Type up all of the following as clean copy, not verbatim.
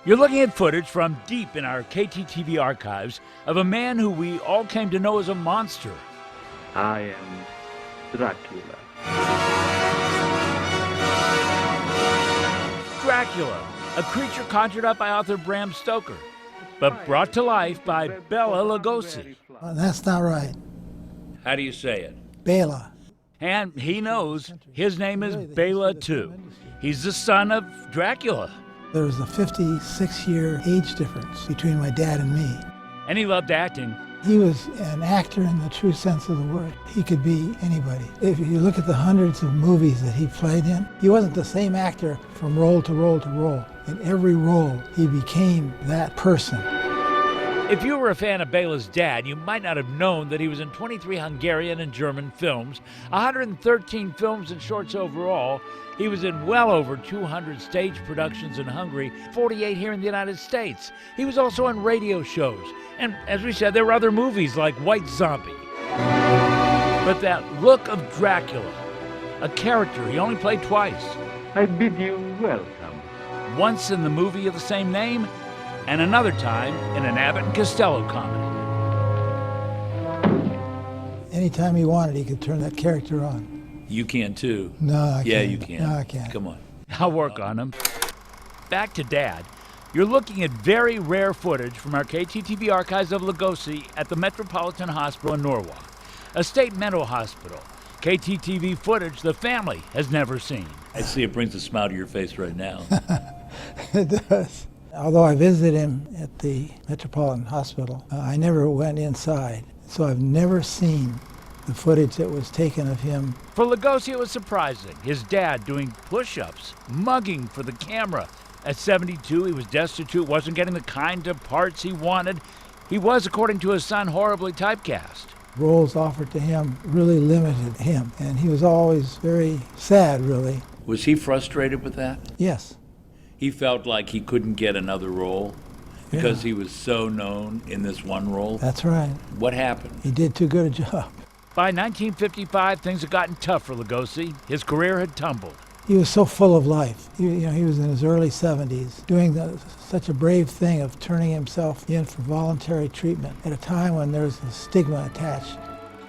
You're looking at footage from deep in our KTTV archives of a man who we all came to know as a monster. I am Dracula. Dracula, a creature conjured up by author Bram Stoker, but brought to life by Bela Lugosi. That's not right. How do you say it? Bela. And he knows his name is Bela too. He's the son of Dracula. There was a 56-year age difference between my dad and me. And he loved acting. He was an actor in the true sense of the word. He could be anybody. If you look at the hundreds of movies that he played in, he wasn't the same actor from role to role to role. In every role, he became that person. If you were a fan of Bela's dad, you might not have known that he was in 23 Hungarian and German films, 113 films and shorts overall. He was in well over 200 stage productions in Hungary, 48 here in the United States. He was also on radio shows. And as we said, there were other movies like White Zombie. But that look of Dracula, a character he only played twice. I bid you welcome. Once in the movie of the same name, and another time in an Abbott and Costello comedy. Anytime he wanted, he could turn that character on. You can too. No, I can't. Yeah, you can. No, I can't. Come on. I'll work on him. Back to Dad. You're looking at very rare footage from our KTTV archives of Lugosi at the Metropolitan Hospital in Norwalk, a state mental hospital. KTTV footage the family has never seen. I see it brings a smile to your face right now. It does. Although I visited him at the Metropolitan Hospital, I never went inside. So I've never seen the footage that was taken of him. For Lugosi, it was surprising. His dad doing push-ups, mugging for the camera. At 72, he was destitute, wasn't getting the kind of parts he wanted. He was, according to his son, horribly typecast. Roles offered to him really limited him, and he was always very sad, really. Was he frustrated with that? Yes. He felt like he couldn't get another role because he was so known in this one role? That's right. What happened? He did too good a job. By 1955, things had gotten tough for Lugosi. His career had tumbled. He was so full of life. He was in his early 70s, doing such a brave thing of turning himself in for voluntary treatment at a time when there's a stigma attached.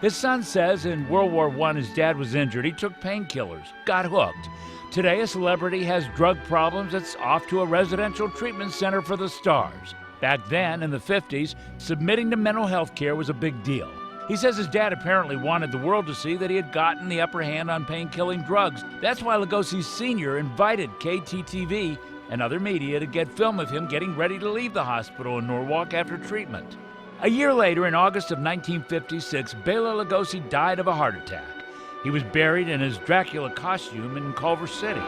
His son says in World War I, his dad was injured. He took painkillers, got hooked. Today, a celebrity has drug problems that's off to a residential treatment center for the stars. Back then, in the 50s, submitting to mental health care was a big deal. He says his dad apparently wanted the world to see that he had gotten the upper hand on pain-killing drugs. That's why Lugosi Sr. invited KTTV and other media to get film of him getting ready to leave the hospital in Norwalk after treatment. A year later, in August of 1956, Bela Lugosi died of a heart attack. He was buried in his Dracula costume in Culver City.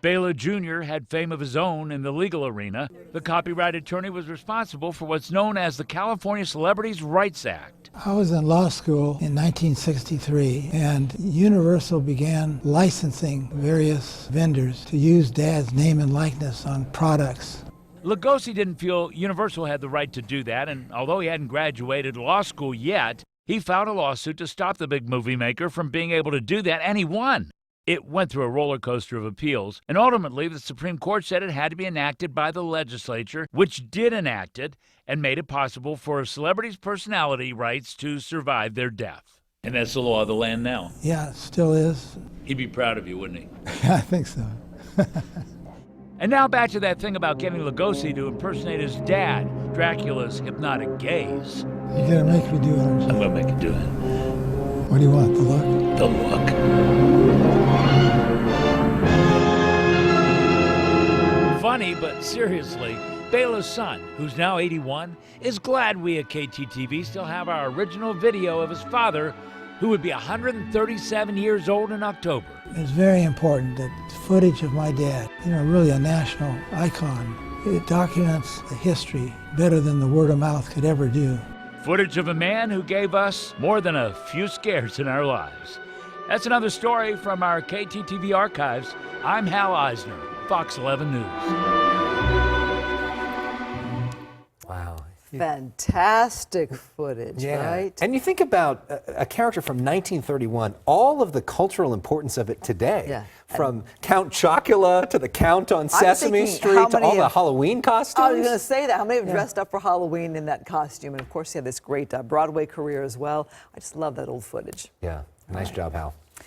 Bela Jr. had fame of his own in the legal arena. The copyright attorney was responsible for what's known as the California Celebrities' Rights Act. I was in law school in 1963, and Universal began licensing various vendors to use Dad's name and likeness on products. Lugosi didn't feel Universal had the right to do that, and although he hadn't graduated law school yet, he filed a lawsuit to stop the big movie maker from being able to do that, and he won. It went through a roller coaster of appeals, and ultimately the Supreme Court said it had to be enacted by the legislature, which did enact it and made it possible for a celebrity's personality rights to survive their death. And that's the law of the land now. Yeah, it still is. He'd be proud of you, wouldn't he? I think so. And now back to that thing about getting Lugosi to impersonate his dad, Dracula's hypnotic gaze. You're gonna make me do it, aren't you? I'm gonna make you do it. What do you want, the look? The look. Funny, but seriously, Bela's son, who's now 81, is glad we at KTTV still have our original video of his father, who would be 137 years old in October. It's very important that footage of my dad, really a national icon, it documents the history better than the word of mouth could ever do. Footage of a man who gave us more than a few scares in our lives. That's another story from our KTTV archives. I'm Hal Eisner, Fox 11 News. Wow. Fantastic footage, right? And you think about a character from 1931, all of the cultural importance of it today. Yeah. From Count Chocula to the Count on Sesame Street to all the Halloween costumes. I was going to say that. How many have dressed up for Halloween in that costume? And of course, he had this great Broadway career as well. I just love that old footage. Yeah, nice job, Hal.